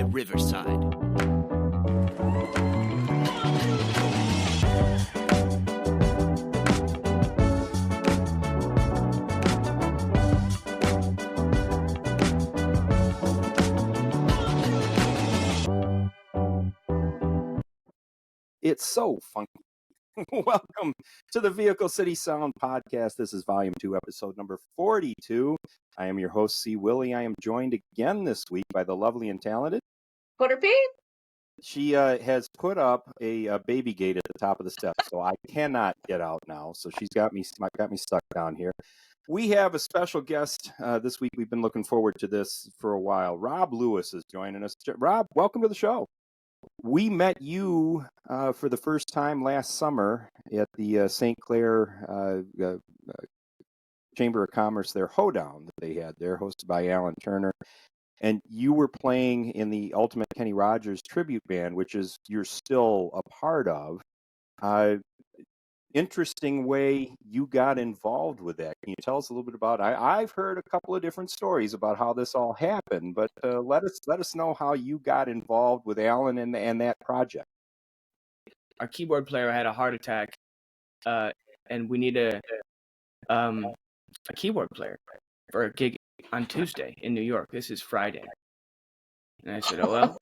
Riverside. It's so funky. Welcome to the Vehicle City Sound Podcast. This is Volume 2, Episode number 42. I am your host, C. Willie. I am joined again this week by the lovely and talented Quarter Pete. She has put up a baby gate at the top of the steps, so I cannot get out now. So she's got me stuck down here. We have a special guest this week. We've been looking forward to this for a while. Rob Lewis is joining us. Rob, welcome to the show. We met you for the first time last summer at the St. Clair Chamber of Commerce, their hoedown that they had there, hosted by Alan Turner. And you were playing in the Ultimate Kenny Rogers tribute band, which is you're still a part of. Interesting way you got involved with that. Can you tell us a little bit about it? I've heard a couple of different stories about how this all happened, but let us know how you got involved with Alan and that project. Our keyboard player had a heart attack, and we need a keyboard player for a gig on Tuesday in New York. This is Friday. And I said, oh, well.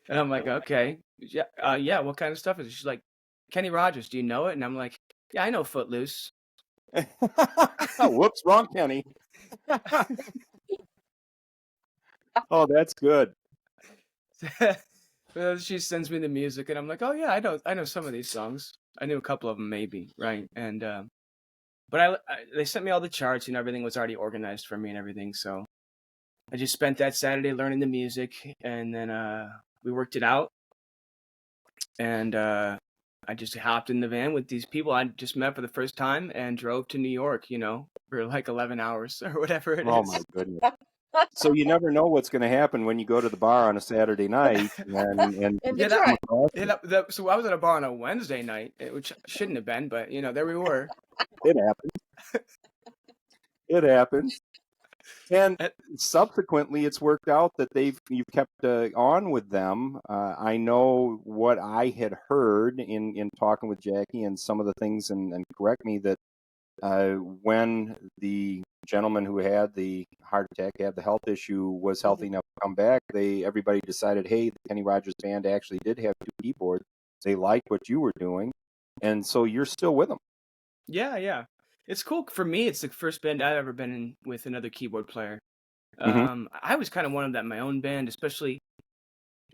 And I'm like, okay. Yeah, what kind of stuff is it? She's like, Kenny Rogers, do you know it? And I'm like, yeah, I know Footloose. Whoops, wrong Kenny. Oh, that's good. She sends me the music, and I'm like, oh, yeah, I know some of these songs. I knew a couple of them, maybe, right? And but they sent me all the charts, and everything was already organized for me and everything. So I just spent that Saturday learning the music, and then we worked it out. And I just hopped in the van with these people I just met for the first time and drove to New York, for like 11 hours or whatever it is. Oh, my goodness. So you never know what's going to happen when you go to the bar on a Saturday night. So I was at a bar on a Wednesday night, which shouldn't have been, but, there we were. It happens. It happens. And subsequently, it's worked out that you've kept on with them. I know what I had heard in talking with Jackie and some of the things, and correct me, that when the gentleman who had the heart attack, had the health issue, was healthy enough to come back, everybody decided, hey, the Kenny Rogers band actually did have 2 keyboards. They liked what you were doing, and so you're still with them. Yeah. It's cool. For me, it's the first band I've ever been in with another keyboard player. I was kind of one of that in my own band, especially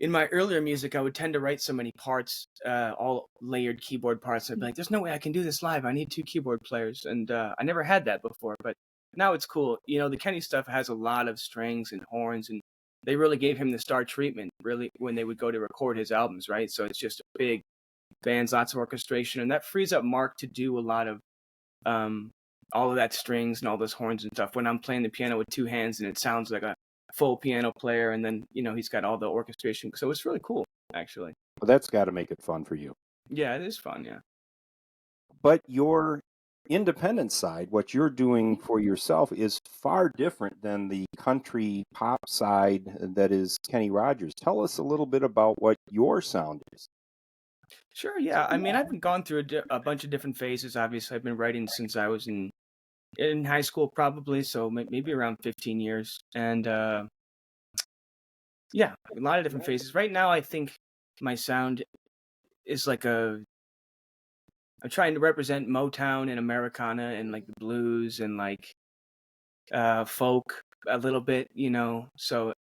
in my earlier music. I would tend to write so many parts, all layered keyboard parts. I'd be like, there's no way I can do this live. I need 2 keyboard players. And I never had that before, but now it's cool. The Kenny stuff has a lot of strings and horns, and they really gave him the star treatment, really, when they would go to record his albums, right? So it's just a big bands, lots of orchestration, and that frees up Mark to do a lot of all of that strings and all those horns and stuff when I'm playing the piano with 2 hands and it sounds like a full piano player, and then he's got all the orchestration, so it's really cool, actually. Well, that's got to make it fun for you. Yeah, it is fun. Yeah, but your independent side, what you're doing for yourself, is far different than the country pop side that is Kenny Rogers. Tell us a little bit about what your sound is. Sure, yeah. I mean, I've gone through a bunch of different phases. Obviously, I've been writing since I was in high school, probably, so maybe around 15 years. And yeah, a lot of different phases. Right now, I think my sound is like I'm trying to represent Motown and Americana and like the blues and like folk a little bit, So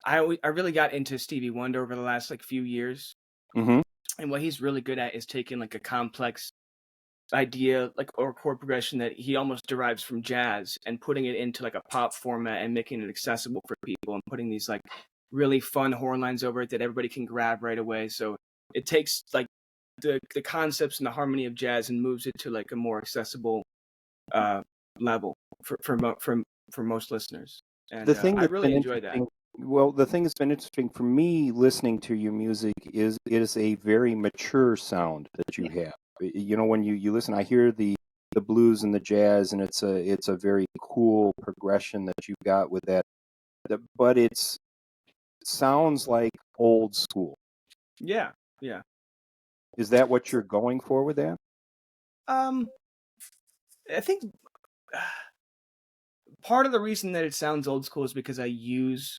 I really got into Stevie Wonder over the last few years. Mm-hmm. And what he's really good at is taking like a complex idea or chord progression that he almost derives from jazz and putting it into like a pop format and making it accessible for people and putting these like really fun horn lines over it that everybody can grab right away. So it takes like the concepts and the harmony of jazz and moves it to like a more accessible level for most listeners. And the thing I really enjoy that. Well, the thing that's been interesting for me listening to your music is it is a very mature sound that you have. When you listen, I hear the the blues and the jazz, and it's a very cool progression that you've got with that. But it sounds like old school. Yeah, yeah. Is that what you're going for with that? I think part of the reason that it sounds old school is because I use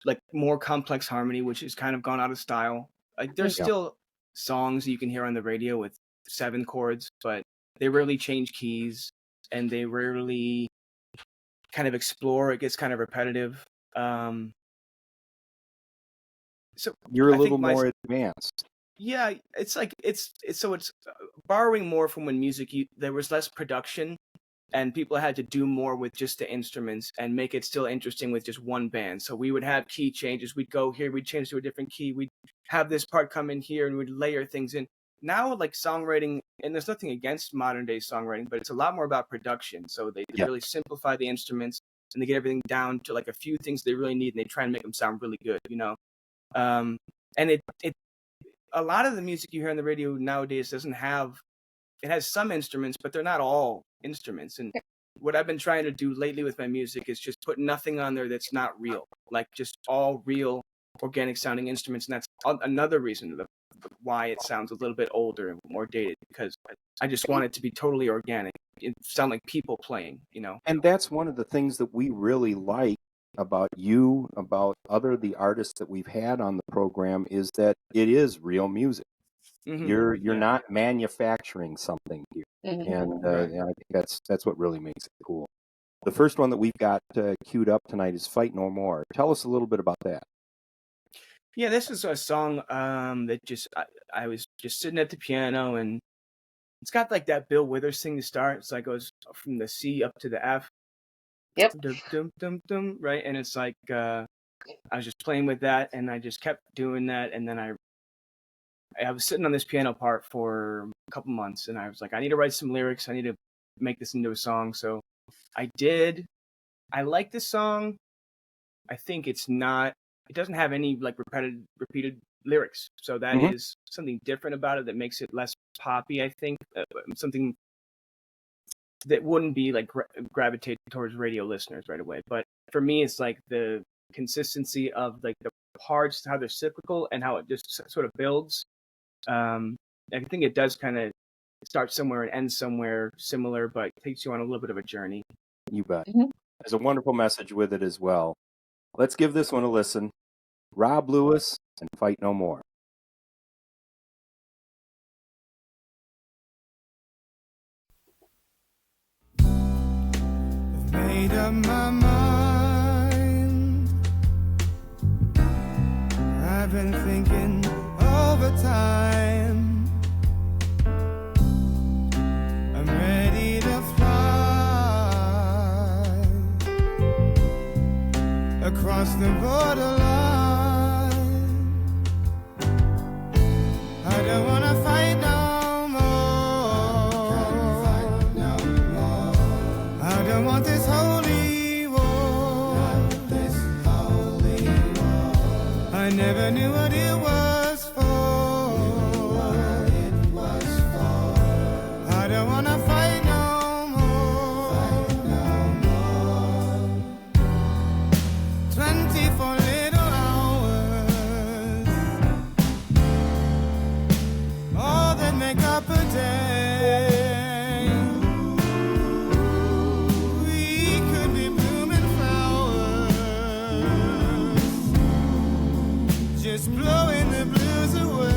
like more complex harmony, which has kind of gone out of style. Like there's Yeah. still songs you can hear on the radio with 7 chords, but they rarely change keys and they rarely kind of explore. It gets kind of repetitive. So You're a I little think more advanced. yeah, it's like it's borrowing more from when there was less production and people had to do more with just the instruments and make it still interesting with just one band. So we would have key changes. We'd go here, we'd change to a different key. We'd have this part come in here and we'd layer things in. Now, like songwriting, and there's nothing against modern day songwriting, but it's a lot more about production. So they Yeah. really simplify the instruments and they get everything down to like a few things they really need and they try and make them sound really good, you know? And a lot of the music you hear on the radio nowadays it has some instruments, but they're not all instruments. And what I've been trying to do lately with my music is just put nothing on there that's not real, like just all real organic sounding instruments. And that's another reason why it sounds a little bit older and more dated, because I just want it to be totally organic. It sound like people playing, you know? And that's one of the things that we really like about you, about the artists that we've had on the program, is that it is real music. Mhm. You're Yeah. not manufacturing something here, and Right. I think that's what really makes it cool. The first one that we've got queued up tonight is "Fight No More." Tell us a little bit about that. Yeah, this is a song that I was just sitting at the piano and it's got like that Bill Withers thing to start. It's like it goes from the C up to the F. Yep. Dum, dum, dum, dum, right? And it's like I was just playing with that and I just kept doing that. And then I was sitting on this piano part for a couple months and I was like, I need to write some lyrics. I need to make this into a song. So I did. I like this song. I think it doesn't have any like repeated lyrics. So that Mhm. is something different about it that makes it less poppy, I think. Something that wouldn't be like gravitate towards radio listeners right away. But for me, it's like the consistency of like the parts, how they're cyclical and how it just sort of builds. I think it does kind of start somewhere and end somewhere similar, but takes you on a little bit of a journey. You bet. Mhm. There's a wonderful message with it as well. Let's give this one a listen. Rob Lewis and "Fight No More." I've made up my mind. I've been thinking over time. I'm ready to fly across the borderline. I don't wanna fight no more. I don't want this holy war. I never knew what it was for. I don't wanna fight no more. 24 little hours, all that make up a day. We could be blooming flowers, just blowing the blues away.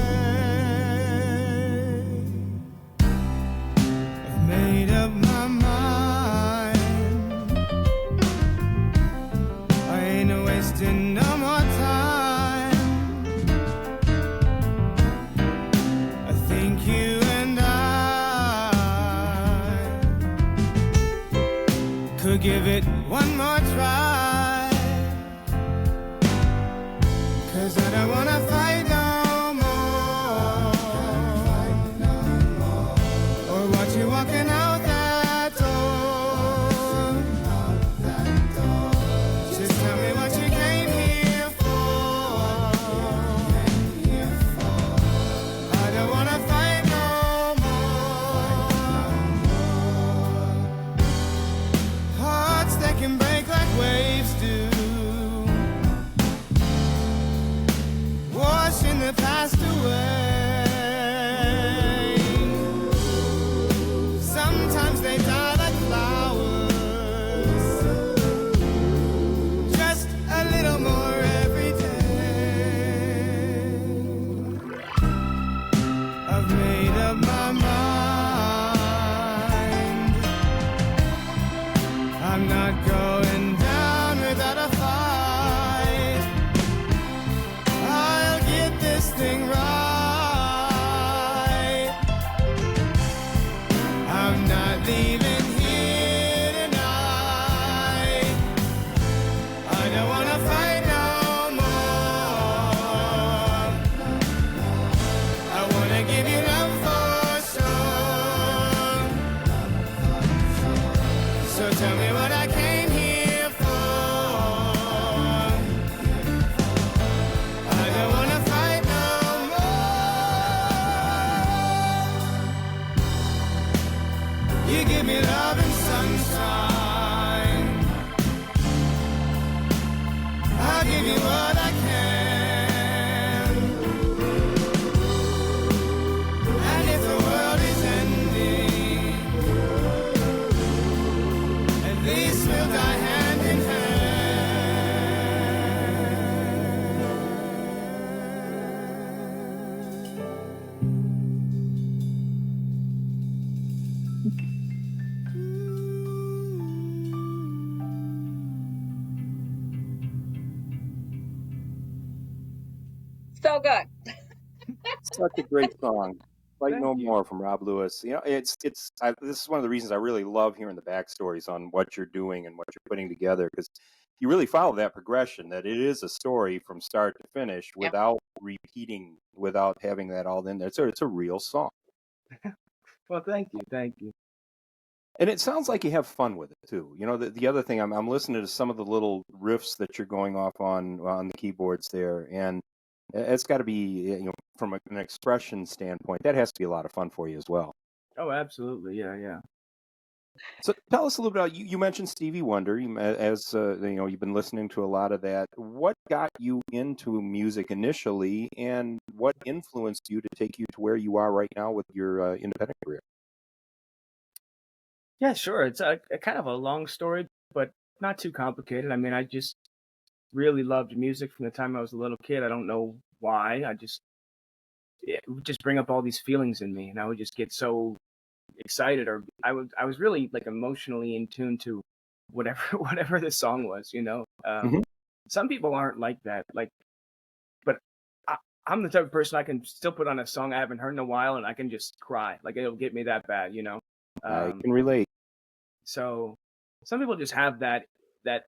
I've made up my mind. I ain't wasting no more time. I think you and I could give it one more try. 'Cause I don't wanna fight no more. Or watch you walking out that door. Just tell me what you came here for. I don't wanna fight no more. me love and sunshine. I'll give you what I can. And if the world is ending, at least we'll die hand in So good. Such a great song. Fight Thank No you. More from Rob Lewis. You know, this is one of the reasons I really love hearing the backstories on what you're doing and what you're putting together, because you really follow that progression, that it is a story from start to finish Yep. without repeating, without having that all in there. So it's a real song. Well, thank you. And it sounds like you have fun with it too. You know, the other thing, I'm listening to some of the little riffs that you're going off on the keyboards there, and it's got to be, you know, from an expression standpoint, that has to be a lot of fun for you as well. Oh, absolutely. Yeah. So tell us a little bit about you mentioned Stevie Wonder. As you know, you've been listening to a lot of that. What got you into music initially, and what influenced you to take you to where you are right now with your independent career? Yeah, sure. It's a kind of a long story, but not too complicated. I mean, I just really loved music from the time I was a little kid. I don't know why. It would just bring up all these feelings in me, and I would just get so excited, or I was really like emotionally in tune to whatever whatever the song was, you know. Mhm. Some people aren't like that, but I, I'm the type of person I can still put on a song I haven't heard in a while, and I can just cry. Like it'll get me that bad, you know. I can relate. So some people just have that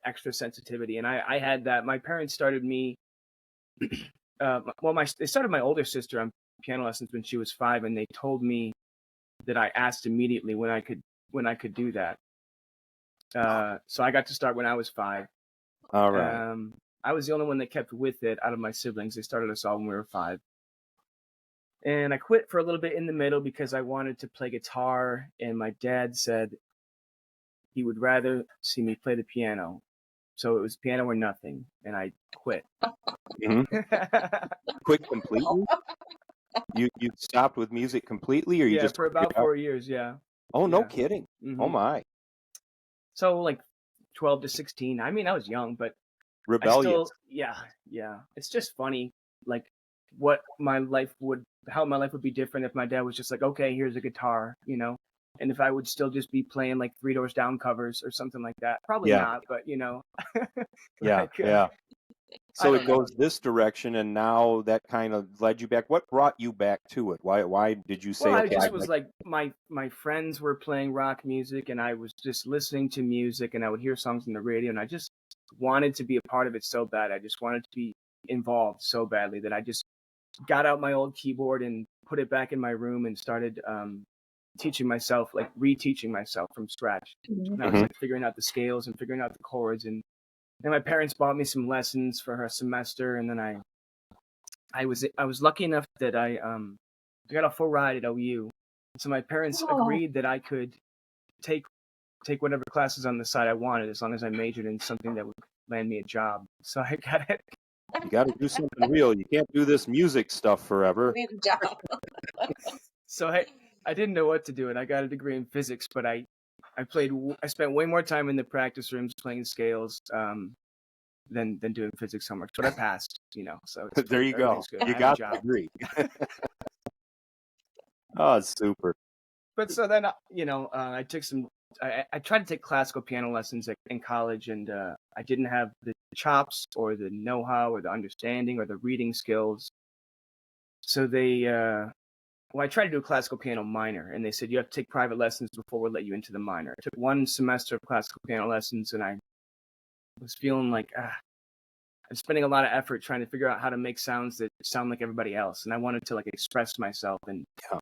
extra sensitivity, and I had that. My parents started me. They started my older sister on piano lessons when she was 5, and they told me that I asked immediately when I could do that. So I got to start when I was 5. All right. I was the only one that kept with it out of my siblings. They started us all when we were 5. And I quit for a little bit in the middle because I wanted to play guitar, and my dad said he would rather see me play the piano. So it was piano or nothing, and I quit. Mhm. Quit completely? You stopped with music completely, or you Yeah, just for about 4 years, yeah. Oh, no Yeah. kidding. Oh Mhm. my. So like 12 to 16. I mean, I was young, but I Rebellious. still, yeah. It's just funny, like how my life would be different if my dad was just like, okay, here's a guitar, you know, and if I would still just be playing like Three Doors Down covers or something like that. Probably Yeah. not, but you know, Yeah. like Yeah. I So don't it know. goes this direction, and now that kind of led you back. What brought you back to it? Why did you say, Well, I okay, just was like my friends were playing rock music, and I was just listening to music, and I would hear songs on the radio, and I just wanted to be a part of it so bad. I just wanted to be involved so badly that I just got out my old keyboard and put it back in my room and started teaching myself, like reteaching myself from scratch. And I was Mhm. like figuring out the scales and figuring out the chords, and then my parents bought me some lessons for a semester, and then I was lucky enough that I got a full ride at OU. So my parents Oh. agreed that I could take whatever classes on the side I wanted, as long as I majored in something that would land me a job. So I got it. You got to do something real. You can't do this music stuff forever. Need a job. So I didn't know what to do, and I got a degree in physics, but I spent way more time in the practice rooms playing scales than doing physics homework. But I passed, you know. So it's There you go. everything's good. I You have a got the job. degree. Oh, it's super. But so then, you know, I took I tried to take classical piano lessons in college, and I didn't have the chops or the know-how or the understanding or the reading skills. So I tried to do a classical piano minor, and they said you have to take private lessons before we'll let you into the minor. I took 1 semester of classical piano lessons, and I was feeling like I'm spending a lot of effort trying to figure out how to make sounds that sound like everybody else, and I wanted to like express myself and Yeah.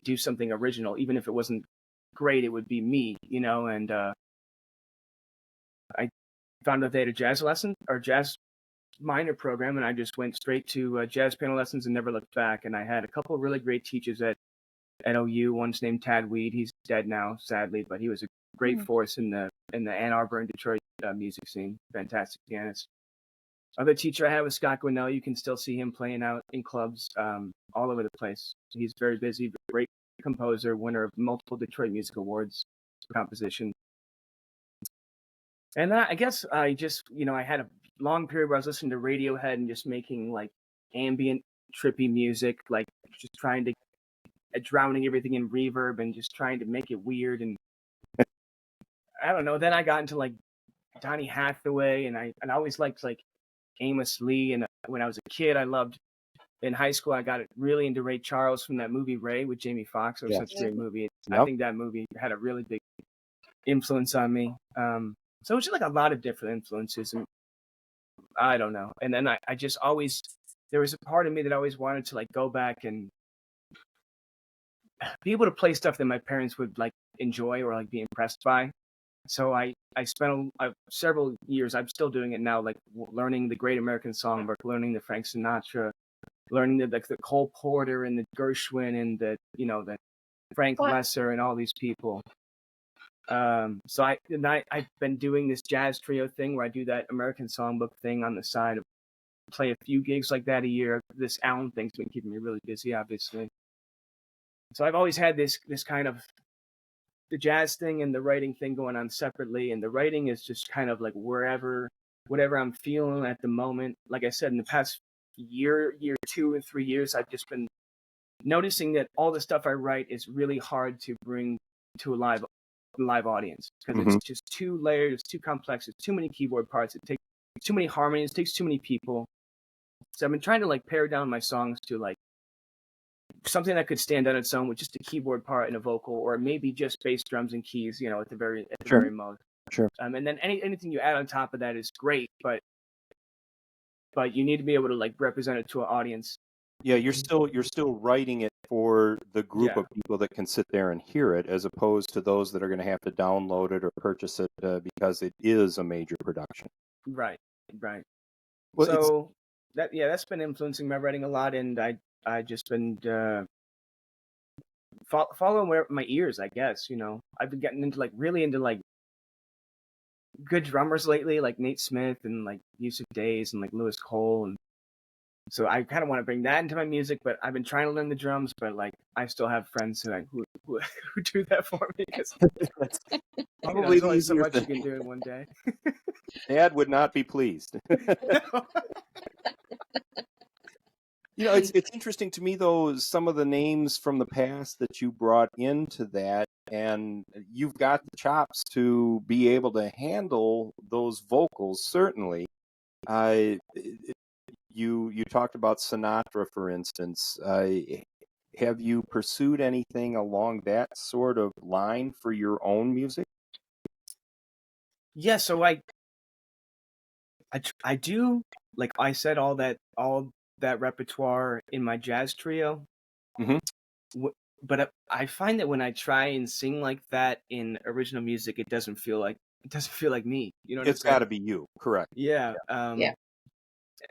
do something original, even if it wasn't great. It would be me, you know. And I found out they had a jazz minor program, and I just went straight to jazz piano lessons and never looked back. And I had a couple of really great teachers at at OU. One's named Tad Weed. He's dead now, sadly, but he was a great force in the Ann Arbor and Detroit music scene. Fantastic pianist. Other teacher I had was Scott Grinnell. You can still see him playing out in clubs all over the place. He's very busy, great composer, winner of multiple Detroit Music Awards for composition. And then I guess I just, I had a long period where I was listening to Radiohead and just making like ambient, trippy music, like just trying to drowning everything in reverb and just trying to make it weird. And I don't know. Then I got into like Donny Hathaway, and I always liked like Amos Lee. And when I was a kid, in high school, I got really into Ray Charles from that movie Ray with Jamie Foxx. It was such a great movie. Yep. I think that movie had a really big influence on me. So it's just like a lot of different influences, and I don't know. And then I just always, there was a part of me that always wanted to like go back and be able to play stuff that my parents would like enjoy or like be impressed by. So I spent several years, I'm still doing it now, like learning the Great American Songbook, learning the Frank Sinatra, learning the Cole Porter and the Gershwin and the Frank Lesser and all these people. So I've been doing this jazz trio thing where I do that American Songbook thing on the side, play a few gigs like that a year. This Allen thing's been keeping me really busy, obviously. So I've always had this kind of the jazz thing and the writing thing going on separately, and the writing is just kind of like whatever I'm feeling at the moment. Like I said, in the past year, 2 and 3 years, I've just been noticing that all the stuff I write is really hard to bring to a live audience because it's just too layered, it's too complex, it's too many keyboard parts, it takes too many harmonies, it takes too many people. So I've been trying to like pare down my songs to like something that could stand on its own with just a keyboard part and a vocal, or maybe just bass, drums, and keys, at the very most. Sure. And then anything you add on top of that is great, but you need to be able to like represent it to an audience. Yeah, you're still writing it for the group of people that can sit there and hear it, as opposed to those that are going to have to download it or purchase it because it is a major production. Right. Well, so that's been influencing my writing a lot, and I just been following my ears, I guess. I've been getting into really into like good drummers lately, like Nate Smith and like Yusuf Days and like Lewis Cole, and so I kind of want to bring that into my music. But I've been trying to learn the drums, but like I still have friends who do that for me. Because probably there's only so much you can do in one day. Dad would not be pleased. It's interesting to me, though, some of the names from the past that you brought into that, and you've got the chops to be able to handle those vocals, certainly. You talked about Sinatra, for instance. Have you pursued anything along that sort of line for your own music? Yeah, so I do, like I said, all that repertoire in my jazz trio. But I find that when I try and sing like that in original music, it doesn't feel like me. It's got to be you, correct? Yeah.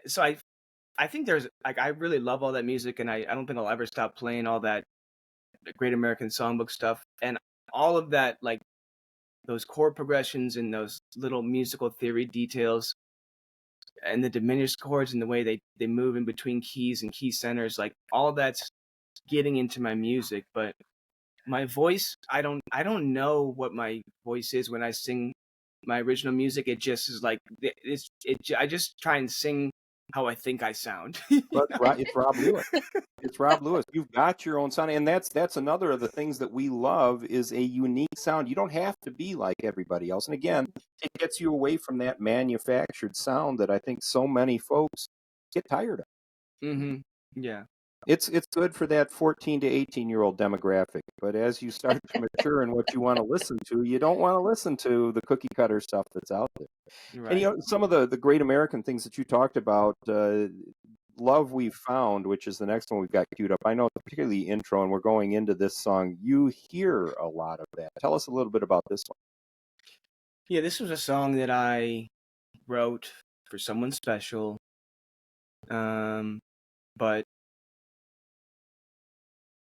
So I think there's like, I really love all that music, and I don't think I'll ever stop playing all that Great American Songbook stuff, and all of that, like those chord progressions and those little musical theory details and the diminished chords and the way they move in between keys and key centers, like all that's getting into my music. But my voice, I don't know what my voice is when I sing my original music. It just is like I just try and sing how I think I sound. But it's Rob Lewis. It's Rob Lewis. You've got your own sound, and that's another of the things that we love is a unique sound. You don't have to be like everybody else, and again, it gets you away from that manufactured sound that I think so many folks get tired of. Yeah. It's good for that 14 to 18-year-old demographic, but as you start to mature in what you want to listen to, you don't want to listen to the cookie cutter stuff that's out there. Right. And some of the Great American things that you talked about, Love We've Found, which is the next one we've got queued up. I know it's particularly intro, and we're going into this song. You hear a lot of that. Tell us a little bit about this one. Yeah, this was a song that I wrote for someone special, but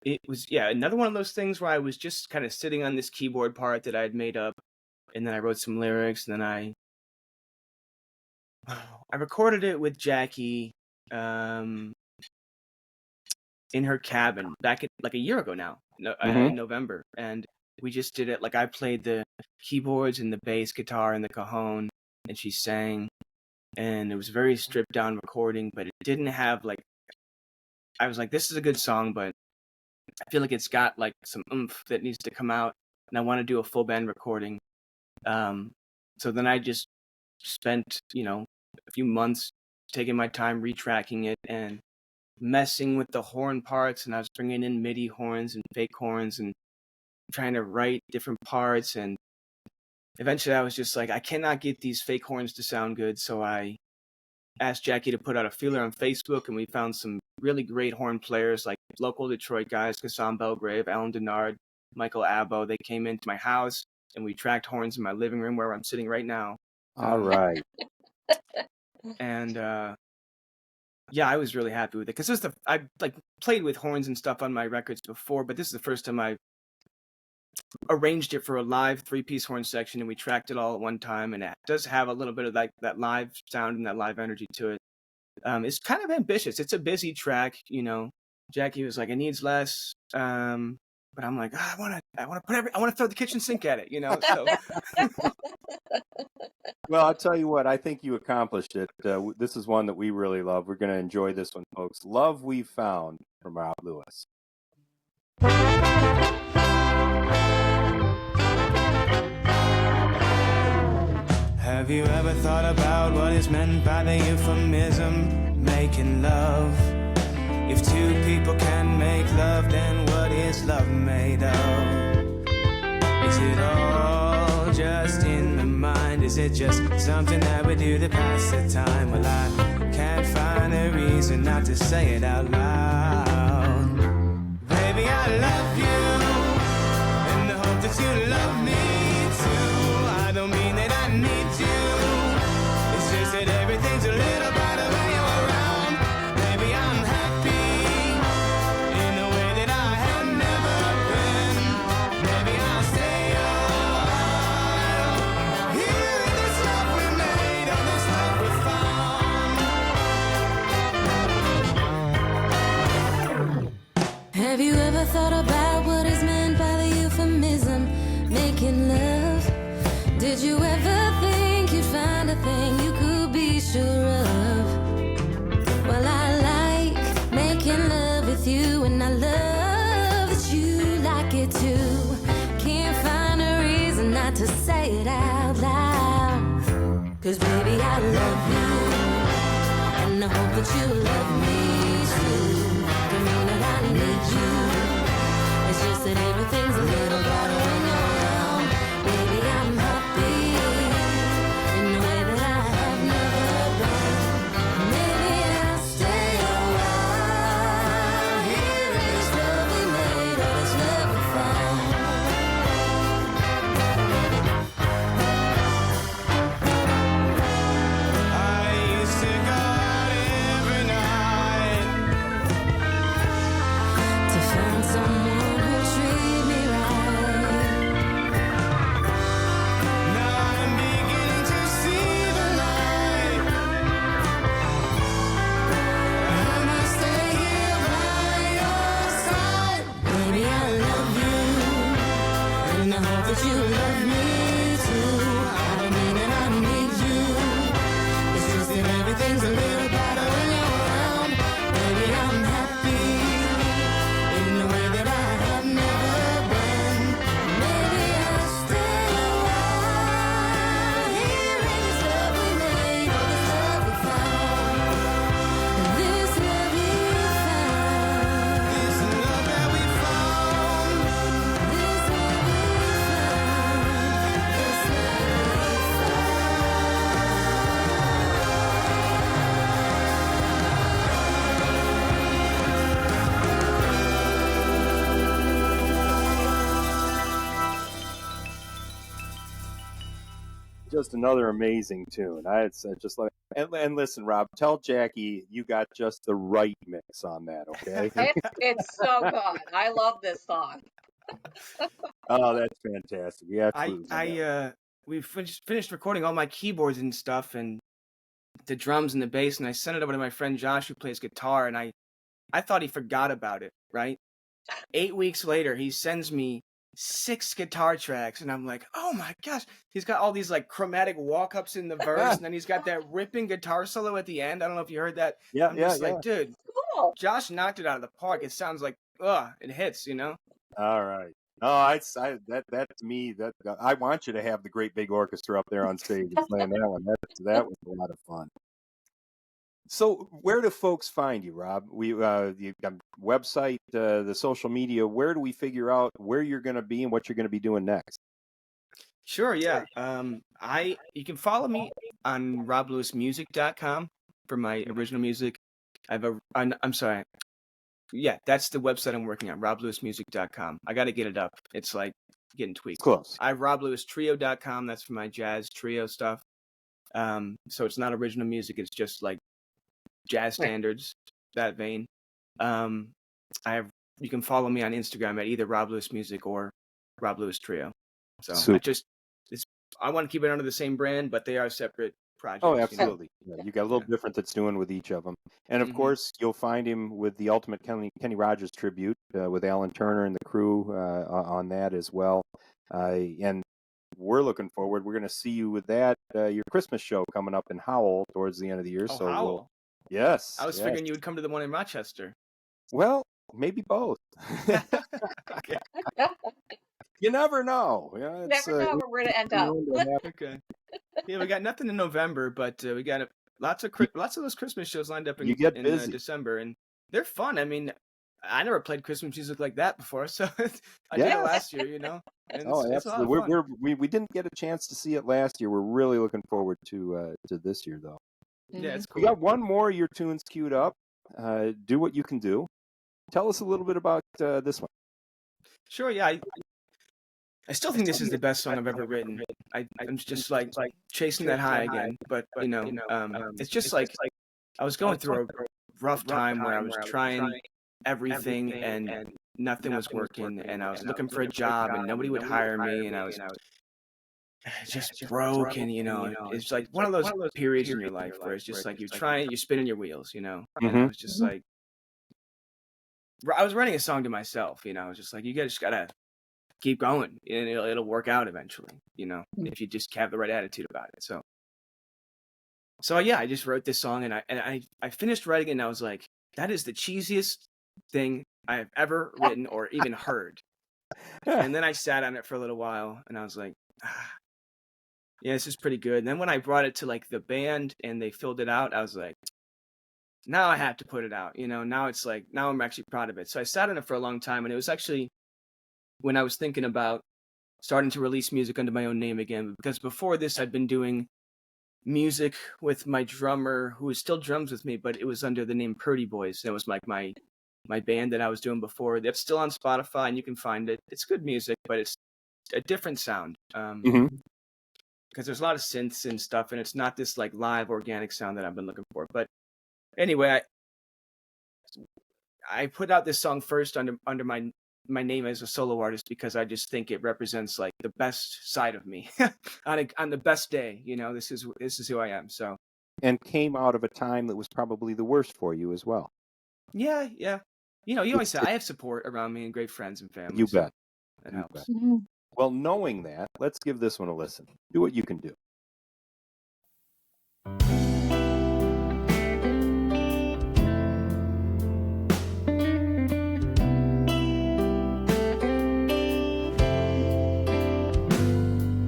it was, yeah, another one of those things where I was just kind of sitting on this keyboard part that I had made up, and then I wrote some lyrics, and then I recorded it with Jackie in her cabin back like a year ago now, in November, and we just did it. Like I played the keyboards and the bass guitar and the cajon, and she sang, and it was a very stripped down recording, but it didn't have like. I was like, this is a good song, but I feel like it's got like some oomph that needs to come out, and I want to do a full band recording. So then I just spent, a few months taking my time retracking it and messing with the horn parts, and I was bringing in MIDI horns and fake horns and trying to write different parts, and eventually I was just like, I cannot get these fake horns to sound good, so I asked Jackie to put out a feeler on Facebook, and we found some really great horn players, like local Detroit guys, Kassam Belgrave, Alan Denard, Michael Abbo. They came into my house, and we tracked horns in my living room where I'm sitting right now. All right. And yeah, I was really happy with it, because I like played with horns and stuff on my records before, but this is the first time I arranged it for a live 3-piece horn section, and we tracked it all at one time, and it does have a little bit of like that live sound and that live energy to it. It's kind of ambitious. It's a busy track, Jackie was like, it needs less, but I'm like, I want to throw the kitchen sink at it, So Well, I'll tell you what, I think you accomplished it. This is one that we really love. We're going to enjoy this one, folks. Love We Found from Rob Lewis. Have you ever thought about what is meant by the euphemism making love? If two people can make love, then what is love made of? Is it all just in the mind? Is it just something that we do to pass the time? Well, I can't find a reason not to say it out loud. Baby, I love you, in the hope that you love me too. I don't mean that I need you, it's just that everything's a little better when you're around. Baby, I'm happy in a way that I have never been. Baby, I'll stay on here in this love we made, all this love we found. Have you ever thought about what is meant by the euphemism making love? Did you ever think you'd find a thing you could be sure of? Well, I like making love with you, and I love that you like it too. Can't find a reason not to say it out loud. 'Cause baby, I love you, and I hope that you love me too. Don't mean that I need you, it's just that everything's a little better when you're around. Baby, I'm happy in a way that I have never been. Maybe I'll stay a while here in this love we made, all this love we found. I used to go out every night To find someone who'll treat me right. Now I'm beginning to see the light. I must stay here by your side. Baby, I love you, and I hope that you love me too. I don't mean that I need you, it's just that everything's a little better when you're around. Baby, I'm happy in a way that I have never been. Maybe I'll stay a while here in this love we made, all this love we found. This love we found. This love that we found. This love we found. This love we Just another amazing tune. It's just like And listen, Rob, tell Jackie you got just the right mix on that, okay? It's so good. I love this song. Oh, that's fantastic. Yeah, We finished recording all my keyboards and stuff, and the drums and the bass, and I sent it over to my friend Josh, who plays guitar, and I thought he forgot about it, right? 8 weeks later, he sends me 6 guitar tracks, and I'm like, oh my gosh, he's got all these like chromatic walk-ups in the verse, and then he's got that ripping guitar solo at the end. I don't know if you heard that. Yeah, I'm just like, dude, Cool. Josh knocked it out of the park. It sounds like, it hits, you know? All right. Oh, that's me. That I want you to have the great big orchestra up there on stage and playing that one. That was a lot of fun. So, where do folks find you, Rob? You've got website, the social media. Where do we figure out where you're going to be and what you're going to be doing next? Sure, yeah. You can follow me on roblewismusic.com for my original music. I'm sorry. Yeah, that's the website I'm working on, roblewismusic.com. I got to get it up. It's like getting tweaked. Close. I have roblewisTrio.com. That's for my jazz trio stuff. So it's not original music. It's just like jazz standards, that vein. You can follow me on Instagram at either Rob Lewis Music or Rob Lewis Trio. So I want to keep it under the same brand, but they are separate projects. Oh, absolutely. You know? Yeah, you got a little different that's doing with each of them. And of course, you'll find him with the Ultimate Kenny Rogers tribute with Alan Turner and the crew on that as well. And we're looking forward. We're going to see you with that, your Christmas show coming up in Howell towards the end of the year. Oh, so Howell. Yes. I was figuring you would come to the one in Rochester. Well, maybe both. Okay. You never know. Yeah, Never know where we're going to end up. Okay. Yeah, we got nothing in November, but we got lots of those Christmas shows lined up in December, and they're fun. I mean, I never played Christmas music like that before, so I did it last year, you know. And it's a lot of fun. We didn't get a chance to see it last year. We're really looking forward to this year, though. Yeah, it's cool. We got one more of your tunes queued up. Do What You Can Do. Tell us a little bit about this one. Sure. Yeah. I still think this is the best song I've ever written. I'm just like chasing that high again, but you know, it's just like I was going through a rough time where I was trying everything and nothing was working, and I was looking for a job and nobody would hire me, and I was just broke, and you know, it's like one of those periods in your life where it's just like you're spinning your wheels, you know. And it was just like I was writing a song to myself, you know. I was just like, you just gotta keep going, and it'll work out eventually, you know, if you just have the right attitude about it. So yeah, I just wrote this song, and I finished writing it, and I was like, that is the cheesiest thing I have ever written or even heard. And then I sat on it for a little while, and I was like, yeah, this is pretty good. And then when I brought it to like the band and they filled it out, I was like, now I have to put it out, you know. Now it's like, now I'm actually proud of it. So I sat on it for a long time, and it was actually when I was thinking about starting to release music under my own name again, because before this I'd been doing music with my drummer, who still drums with me, but it was under the name Purdy Boys. That was like my band that I was doing before. That's still on Spotify, and you can find it. It's good music, but it's a different sound. Because there's a lot of synths and stuff, and it's not this like live organic sound that I've been looking for. But anyway, I put out this song first under my name as a solo artist, because I just think it represents like the best side of me on the best day. You know, this is who I am. So, and came out of a time that was probably the worst for you as well. Yeah. You know, you always say I have support around me and great friends and family. You bet. That helps. Well, knowing that, let's give this one a listen. Do What You Can Do.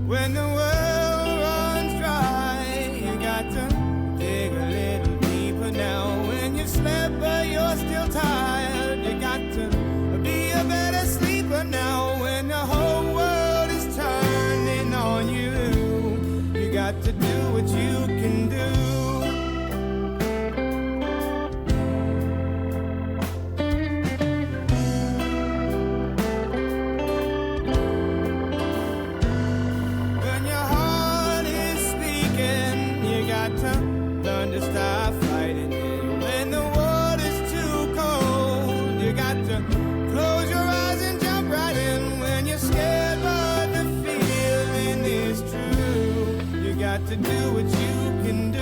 When the well runs dry, you got to dig a little deeper now. When you slept but you're still tired, you got to be a better sleeper now. When the whole world is turning on you, to do what you can do.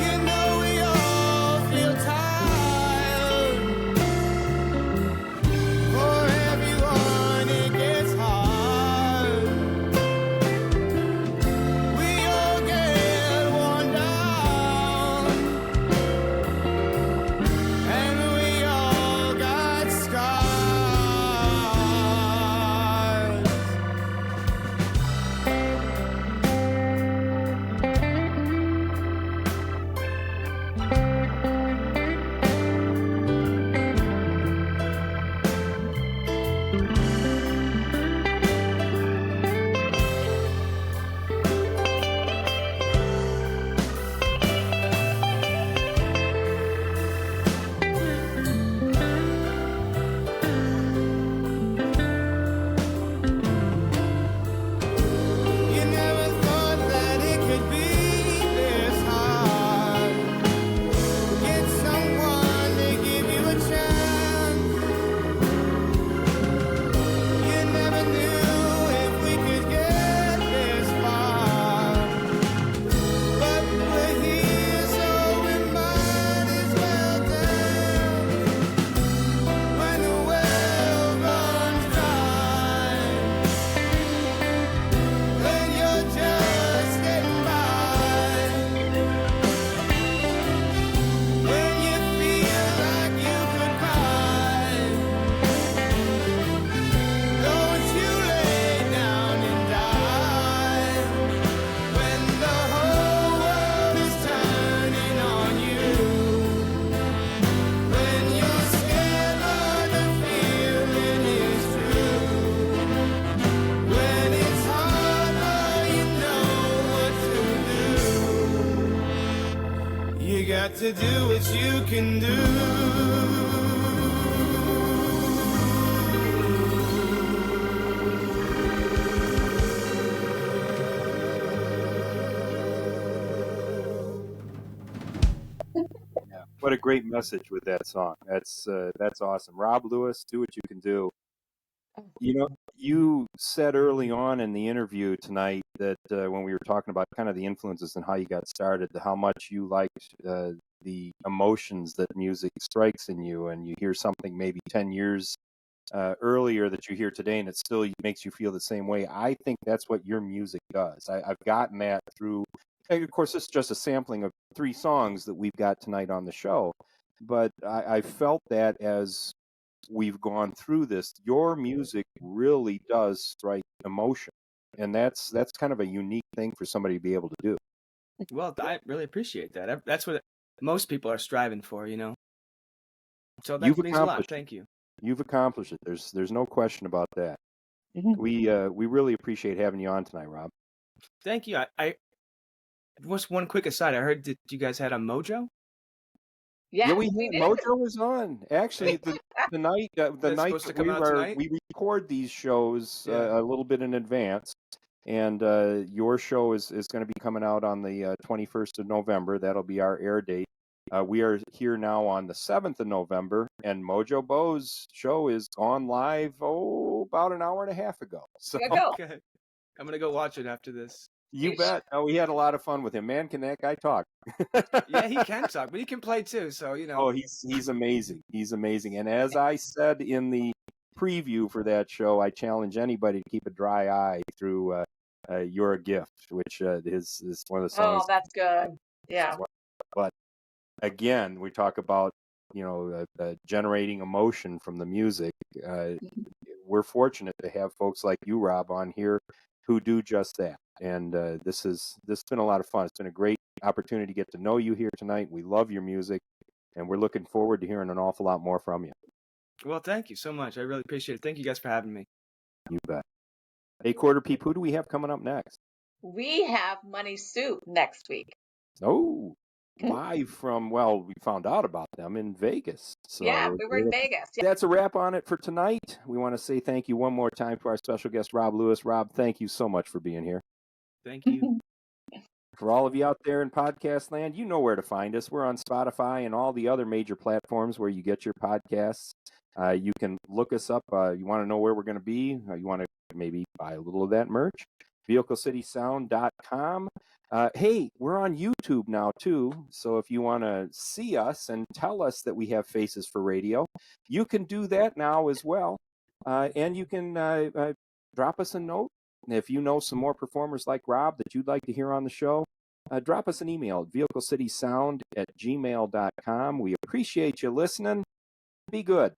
You know we all feel tired. For everyone it gets hard. We all get worn down, and we all got scars. You never thought that it could be this hard. Get someone to give you a chance. You never knew if we could get this far. But we're here, so we might as well dance. When the well runs dry, when you're just getting by, when you feel like you could cry, don't you lay down and die. When the whole world is turning on you, when you're scared but the feeling is true, when it's hard but you know what to do, you got to do what you can do. What a great message with that song. That's awesome. Rob Lewis, do what you can do. You know, you said early on in the interview tonight that when we were talking about kind of the influences and how you got started, how much you liked the emotions that music strikes in you, and you hear something maybe 10 years earlier that you hear today, and it still makes you feel the same way. I think that's what your music does. I've gotten that through, and of course, this is just a sampling of 3 songs that we've got tonight on the show, but I felt that as we've gone through this, your music really does strike emotion, and that's kind of a unique thing for somebody to be able to do. Well, I really appreciate that. That's what most people are striving for, you know. So that You've means a lot. accomplished it. Thank you. You've accomplished it. There's no question about that. We really appreciate having you on tonight, Rob. Thank you. I just one quick aside. I heard that you guys had a Mojo. Yes, we we had. did. Mojo was on. Actually, the night That's that supposed to come out tonight? we record these shows Yeah. a little bit in advance, and your show is going to be coming out on the 21st of November. That'll be our air date. We are here now on the 7th of November, and Mojo Bo's show is on live about an hour and a half ago. So There you go. Okay. I'm gonna go watch it after this. you bet. We had a lot of fun with him. Man, can that guy talk? Yeah, he can talk, but he can play too. So you know. Oh, he's amazing. He's amazing. And as I said in the preview for that show, I challenge anybody to keep a dry eye through "You're a Gift," which is one of the songs. Oh, that's good. Yeah. But again, we talk about generating emotion from the music. We're fortunate to have folks like you, Rob, on here who do just that. And this has been a lot of fun. It's been a great opportunity to get to know you here tonight. We love your music, and we're looking forward to hearing an awful lot more from you. Well, thank you so much. I really appreciate it. Thank you guys for having me. You bet. Hey, Quarter Peep, who do we have coming up next? We have Money Soup next week. Oh, live from, we found out about them in Vegas. So Yeah, we were in Vegas. Yeah. That's a wrap on it for tonight. We want to say thank you one more time to our special guest, Rob Lewis. Rob, thank you so much for being here. Thank you. For all of you out there in podcast land, you know where to find us. We're on Spotify and all the other major platforms where you get your podcasts. You can look us up. You want to know where we're going to be? You want to maybe buy a little of that merch? VehicleCitySound.com. Hey, we're on YouTube now, too. So if you want to see us and tell us that we have faces for radio, you can do that now as well. And you can drop us a note. If you know some more performers like Rob that you'd like to hear on the show, drop us an email at vehiclecitysound@gmail.com. We appreciate you listening. Be good.